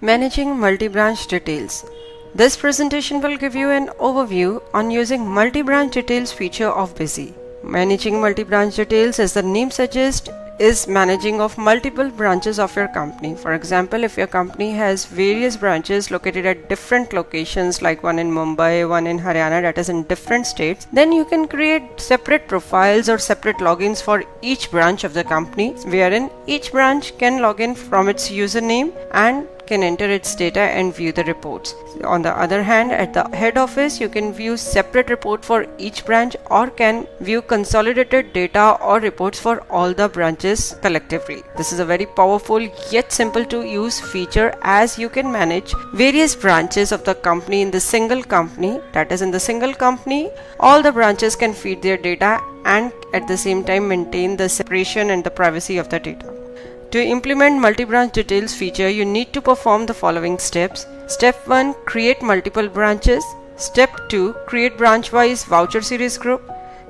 Managing multi-branch details. This presentation will give you an overview on using multi-branch details feature of Busy. Managing multi-branch details, as the name suggests, is managing of multiple branches of your company. For example, if your company has various branches located at different locations, like one in Mumbai, one in Haryana, that is in different states, then you can create separate profiles or separate logins for each branch of the company, wherein each branch can log in from its username and can enter its data and view the reports. On the other hand, at the head office, you can view separate report for each branch or can view consolidated data or reports for all the branches collectively. This is a very powerful yet simple to use feature, as you can manage various branches of the company in the single company. That is, in the single company, all the branches can feed their data and at the same time maintain the separation and the privacy of the data. To implement multi-branch details feature, you need to perform the following steps. Step 1. Create multiple branches. Step 2. Create branch-wise voucher series group.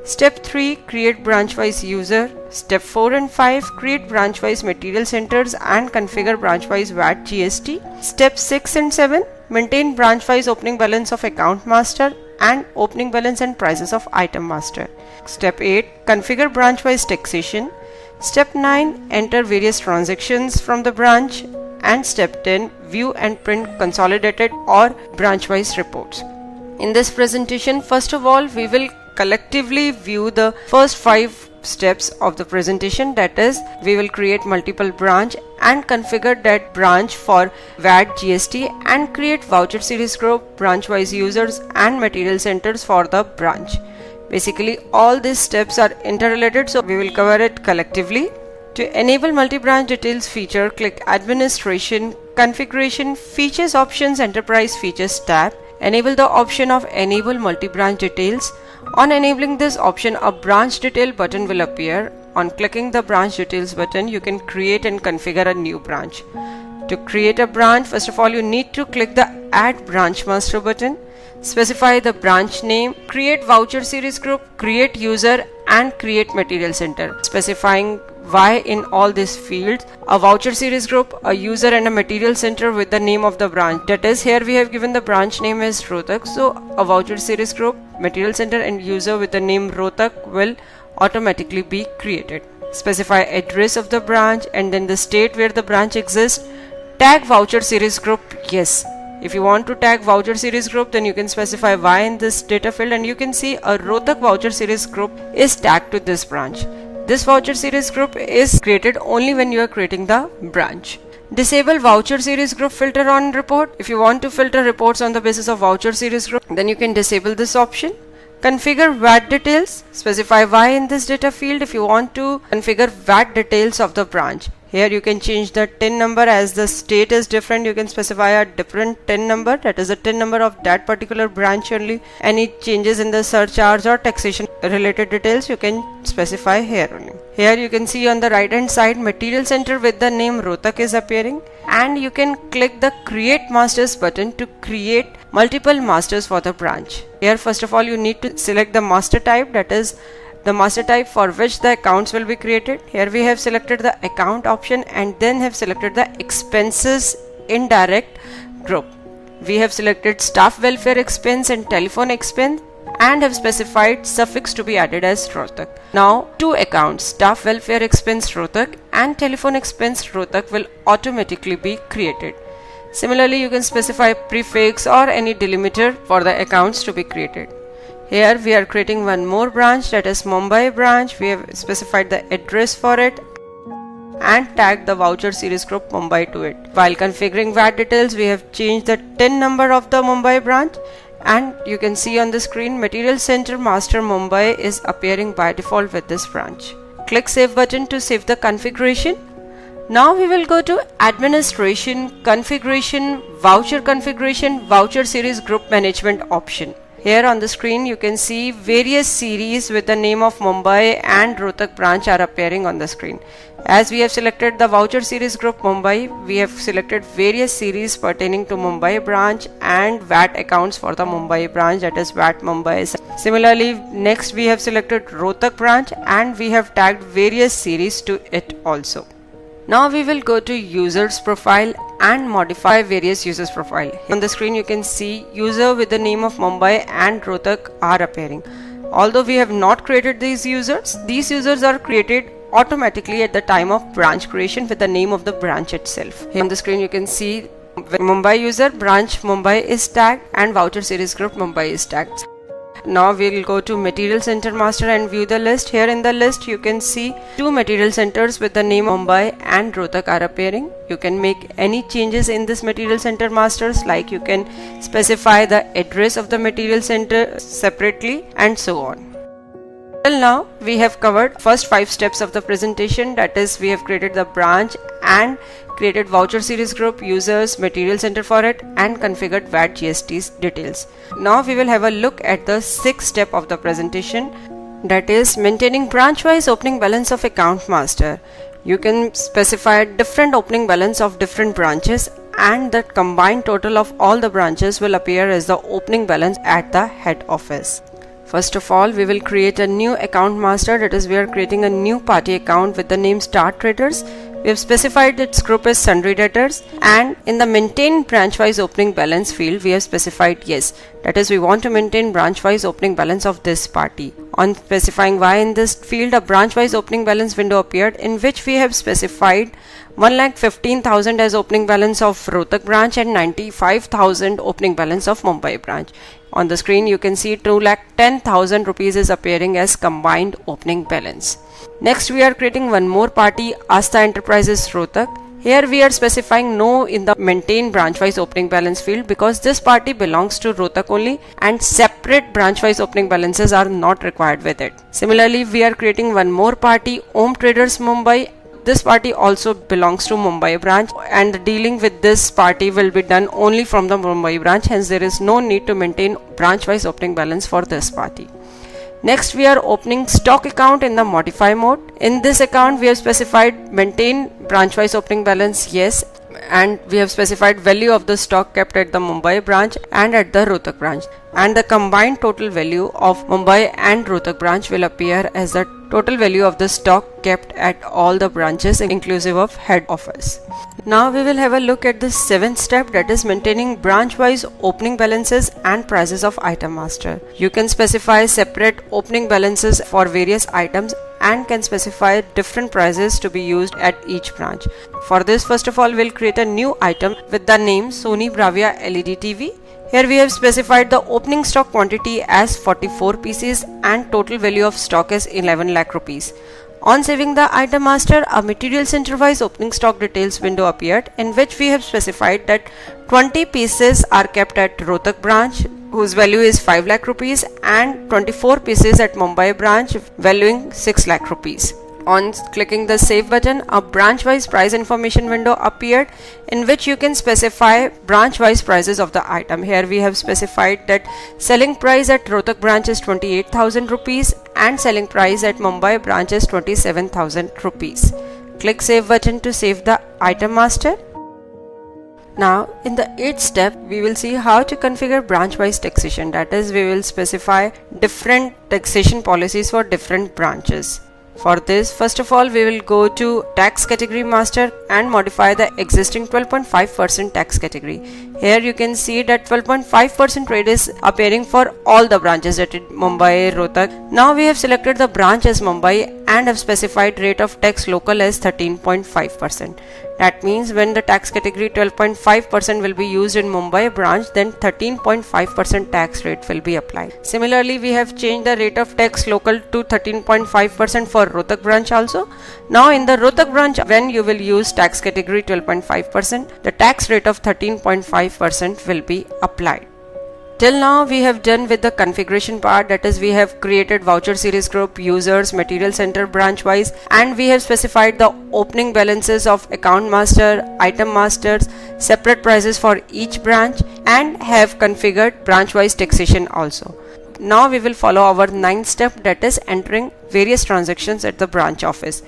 Step 3. Create branch-wise user. Step 4 and 5. Create branch-wise material centers and configure branch-wise VAT GST. Step 6 and 7. Maintain branch-wise opening balance of account master and opening balance and prices of item master. Step 8. Configure branch-wise taxation. Step 9. Enter various transactions from the branch. And step 10. View and print consolidated or branch-wise reports. In this presentation, first of all, we will collectively view the first 5 steps of the presentation. That is, we will create multiple branch and configure that branch for VAT GST and create voucher series group, branch-wise users and material centers for the branch. Basically, all these steps are interrelated, so we will cover it collectively. To enable multi-branch details feature, click Administration, Configuration, Features Options, Enterprise Features tab. Enable the option of Enable Multi-Branch Details. On enabling this option, a branch detail button will appear. On clicking the branch details button, you can create and configure a new branch. To create a branch, first of all, you need to click the Add Branch Master button. Specify the branch name, create voucher series group, create user and create material center, specifying why in all these fields: a voucher series group, a user and a material center with the name of the branch. That is, here we have given the branch name as Rohtak, so a voucher series group, material center and user with the name Rohtak will automatically be created. Specify address of the branch and then the state where the branch exists. Tag voucher series group yes. If you want to tag voucher series group, then you can specify Y in this data field, and you can see a Rohtak voucher series group is tagged to this branch. This voucher series group is created only when you are creating the branch. Disable voucher series group filter on report. If you want to filter reports on the basis of voucher series group, then you can disable this option. Configure VAT details. Specify Y in this data field if you want to configure VAT details of the branch. Here you can change the TIN number, as the state is different. You can specify a different TIN number, that is the TIN number of that particular branch only. Any changes in the surcharge or taxation related details you can specify here only. Here you can see on the right hand side, material center with the name Rohtak is appearing, and you can click the Create Masters button to create multiple masters for the branch. Here first of all, you need to select the master type, that is the master type for which the accounts will be created. Here we have selected the account option and then have selected the expenses indirect group. We have selected staff welfare expense and telephone expense and have specified suffix to be added as Rohtak. Now 2 accounts, staff welfare expense Rohtak and telephone expense Rohtak, will automatically be created. Similarly, you can specify prefix or any delimiter for the accounts to be created. Here we are creating one more branch, that is Mumbai branch. We have specified the address for it and tagged the voucher series group Mumbai to it. While configuring VAT details, we have changed the TIN number of the Mumbai branch, and you can see on the screen Material Center Master Mumbai is appearing by default with this branch. Click Save button to save the configuration. Now we will go to Administration, Configuration, Voucher Series Group Management option. Here on the screen you can see various series with the name of Mumbai and Rohtak branch are appearing on the screen. As we have selected the voucher series group Mumbai, we have selected various series pertaining to Mumbai branch and VAT accounts for the Mumbai branch, that is VAT Mumbai. Similarly, next we have selected Rohtak branch and we have tagged various series to it also. Now we will go to users profile and modify various users profile. On the screen you can see user with the name of Mumbai and Rohtak are appearing. Although we have not created these users are created automatically at the time of branch creation with the name of the branch itself. Here on the screen you can see Mumbai user, branch Mumbai is tagged and voucher series group Mumbai is tagged. Now we will go to Material Center Master and view the list. Here in the list you can see two material centers with the name Mumbai and Rohtak are appearing. You can make any changes in this Material Center Masters, like you can specify the address of the material center separately and so on. Till now we have covered first 5 steps of the presentation, that is we have created the branch and created voucher series group, users, material center for it and configured VAT GST's details. Now we will have a look at the 6th step of the presentation, that is maintaining branch wise opening balance of account master. You can specify different opening balance of different branches and the combined total of all the branches will appear as the opening balance at the head office. First of all, we will create a new account master, that is we are creating a new party account with the name Star Traders. We have specified its group as sundry debtors, and in the maintain branch wise opening balance field we have specified yes, that is we want to maintain branch wise opening balance of this party. On specifying Y in this field, a branch wise opening balance window appeared in which we have specified 1,15,000 as opening balance of Rohtak branch and 95,000 opening balance of Mumbai branch. On the screen you can see 2,10,000 rupees is appearing as combined opening balance. Next we are creating one more party, Asta Enterprises Rohtak. Here we are specifying no in the maintain branch wise opening balance field because this party belongs to Rohtak only and separate branch wise opening balances are not required with it. Similarly we are creating one more party, Om Traders Mumbai. This party also belongs to Mumbai branch and the dealing with this party will be done only from the Mumbai branch, hence there is no need to maintain branch wise opening balance for this party. Next we are opening stock account in the modify mode. In this account we have specified maintain branch wise opening balance yes, and we have specified value of the stock kept at the Mumbai branch and at the Rohtak branch, and the combined total value of Mumbai and Rohtak branch will appear as the total value of the stock kept at all the branches inclusive of head office. Now we will have a look at the 7th step, that is maintaining branch wise opening balances and prices of item master. You can specify separate opening balances for various items and can specify different prices to be used at each branch. For this, first of all we'll create a new item with the name Sony Bravia LED TV. Here we have specified the opening stock quantity as 44 pieces and total value of stock as 11 lakh rupees. On saving the item master, a material center wise opening stock details window appeared in which we have specified that 20 pieces are kept at Rohtak branch whose value is 5 lakh rupees and 24 pieces at Mumbai branch valuing 6 lakh rupees. On clicking the save button, a branch wise price information window appeared in which you can specify branch wise prices of the item. Here we have specified that selling price at Rohtak branch is 28,000 rupees and selling price at Mumbai branch is 27,000 rupees. Click save button to save the item master. Now in the 8th step we will see how to configure branch wise taxation, that is we will specify different taxation policies for different branches. For this, first of all we will go to tax category master and modify the existing 12.5% tax category. Here you can see that 12.5% rate is appearing for all the branches at Mumbai, Rohtak. Now we have selected the branch as Mumbai and have specified rate of tax local as 13.5%. That means when the tax category 12.5% will be used in Mumbai branch, then 13.5% tax rate will be applied. Similarly, we have changed the rate of tax local to 13.5% for Rohtak branch also. Now in the Rohtak branch, when you will use tax category 12.5%, the tax rate of 13.5% will be applied. Till now we have done with the configuration part, that is we have created voucher series group, users, material center branch wise, and we have specified the opening balances of account master, item masters, separate prices for each branch, and have configured branch wise taxation also. Now we will follow our 9th step, that is entering various transactions at the branch office.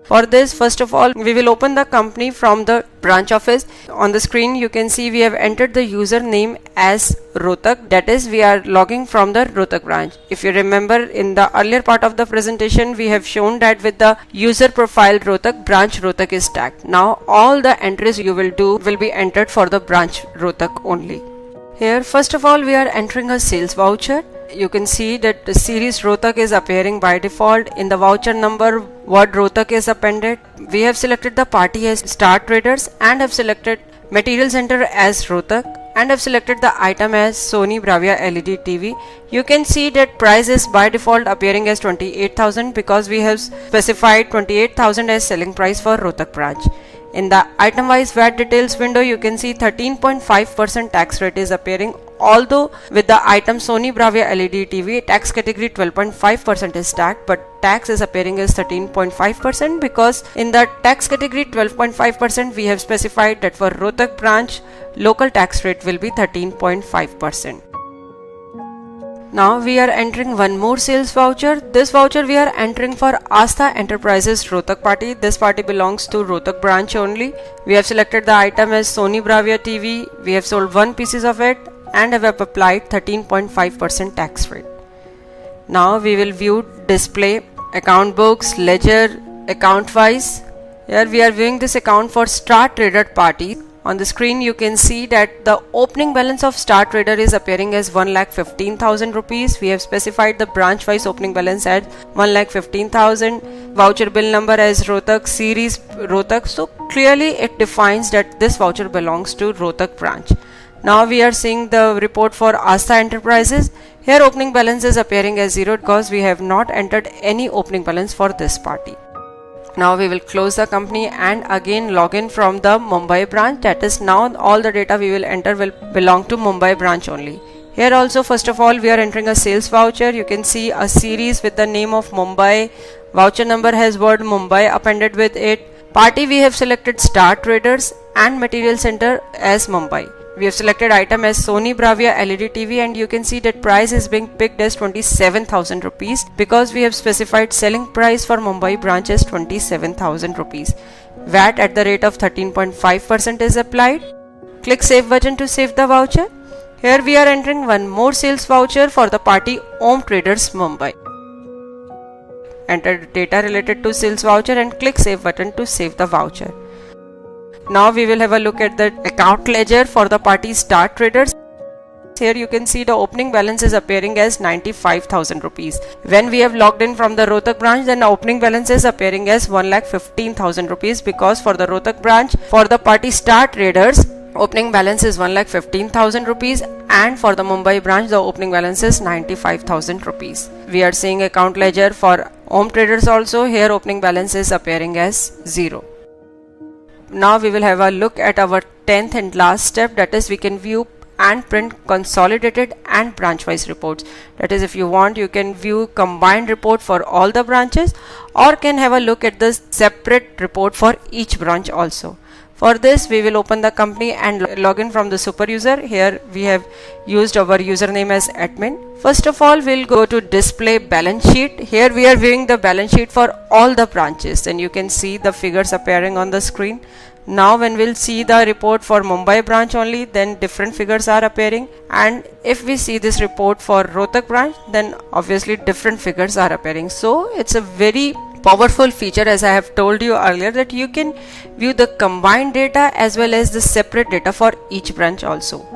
For this, first of all, we will open the company from the branch office. On the screen you can see we have entered the username as Rohtak, that is we are logging from the Rohtak branch. If you remember, in the earlier part of the presentation we have shown that with the user profile Rohtak, branch Rohtak is tagged. Now all the entries you will do will be entered for the branch Rohtak only. Here first of all we are entering a sales voucher. You can see that the series Rohtak is appearing by default. In the voucher number, word Rohtak is appended. We have selected the party as Star Traders and have selected Material Center as Rohtak and have selected the item as Sony Bravia LED TV. You can see that price is by default appearing as 28,000 because we have specified 28,000 as selling price for Rohtak branch. In the item wise VAT details window, you can see 13.5% tax rate is appearing. Although with the item Sony Bravia LED TV, tax category 12.5% is tagged, but tax is appearing as 13.5% because in the tax category 12.5% we have specified that for Rohtak branch local tax rate will be 13.5%. Now we are entering one more sales voucher. This voucher we are entering for Astha Enterprises Rohtak party. This party belongs to Rohtak branch only. We have selected the item as Sony Bravia TV. We have sold one pieces of it and have applied 13.5% tax rate. Now we will view display, account books, ledger, account wise. Here we are viewing this account for Star Trader party. On the screen you can see that the opening balance of Star Trader is appearing as 1,15,000 rupees. We have specified the branch wise opening balance at 1,15,000. Voucher bill number as Rohtak, series Rohtak. So clearly it defines that this voucher belongs to Rohtak branch. Now we are seeing the report for Astha Enterprises. Here opening balance is appearing as 0 because we have not entered any opening balance for this party. Now we will close the company and again log in from the Mumbai branch. That is, now all the data we will enter will belong to Mumbai branch only. Here also first of all we are entering a sales voucher. You can see a series with the name of Mumbai. Voucher number has word Mumbai appended with it. Party we have selected Star Traders and Material Center as Mumbai. We have selected item as Sony Bravia LED TV and you can see that price is being picked as 27,000 rupees because we have specified selling price for Mumbai branch as 27,000 rupees. VAT at the rate of 13.5% is applied. Click Save button to save the voucher. Here we are entering one more sales voucher for the party Om Traders Mumbai. Enter data related to sales voucher and click Save button to save the voucher. Now we will have a look at the account ledger for the party Star Traders. Here you can see the opening balance is appearing as 95,000 rupees. When we have logged in from the Rohtak branch, then the opening balance is appearing as 1,15,000 rupees because for the Rohtak branch, for the party Star Traders, opening balance is 1,15,000 rupees and for the Mumbai branch, the opening balance is 95,000 rupees. We are seeing account ledger for Om Traders also. Here opening balance is appearing as 0. Now we will have a look at our 10th and last step, that is we can view and print consolidated and branch wise reports. That is, if you want you can view combined report for all the branches or can have a look at the separate report for each branch also. For this we will open the company and log in from the super user. Here we have used our username as admin. First of all we'll go to display balance sheet. Here we are viewing the balance sheet for all the branches and you can see the figures appearing on the screen. Now when we'll see the report for Mumbai branch only, then different figures are appearing, and if we see this report for Rohtak branch, then obviously different figures are appearing. So it's a very powerful feature, as I have told you earlier, that you can view the combined data as well as the separate data for each branch also.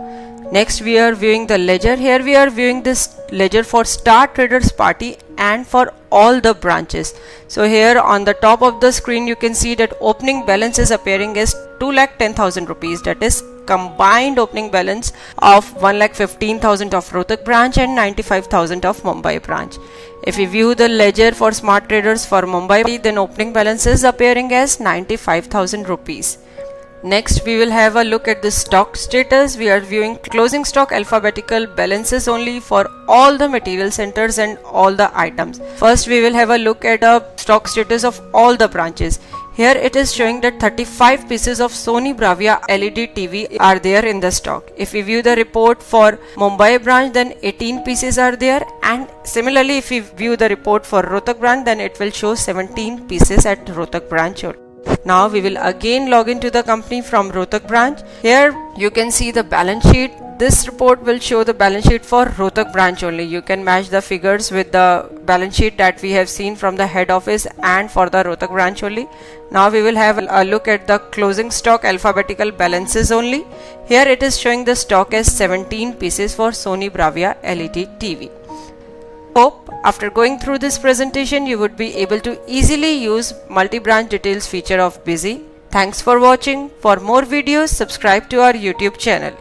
Next we are viewing the ledger. Here we are viewing this ledger for Star Traders party and for all the branches. So here on the top of the screen you can see that opening balance is appearing as 2,10,000 rupees. That is combined opening balance of 1,15,000 of Rohtak branch and 95,000 of Mumbai branch. If we view the ledger for Smart Traders for Mumbai, then opening balance is appearing as 95,000 rupees. Next we will have a look at the stock status. We are viewing closing stock alphabetical balances only for all the material centers and all the items. First we will have a look at the stock status of all the branches. Here it is showing that 35 pieces of Sony Bravia LED TV are there in the stock. If we view the report for Mumbai branch, then 18 pieces are there, and similarly if we view the report for Rohtak branch, then it will show 17 pieces at Rohtak branch. Now we will again log into the company from Rohtak branch. Here you can see the balance sheet. This report will show the balance sheet for Rohtak branch only. You can match the figures with the balance sheet that we have seen from the head office and for the Rohtak branch only. Now we will have a look at the closing stock alphabetical balances only. Here it is showing the stock as 17 pieces for Sony Bravia LED TV. Hope after going through this presentation you would be able to easily use multi-branch details feature of Busy. Thanks for watching. For more videos, subscribe to our YouTube channel.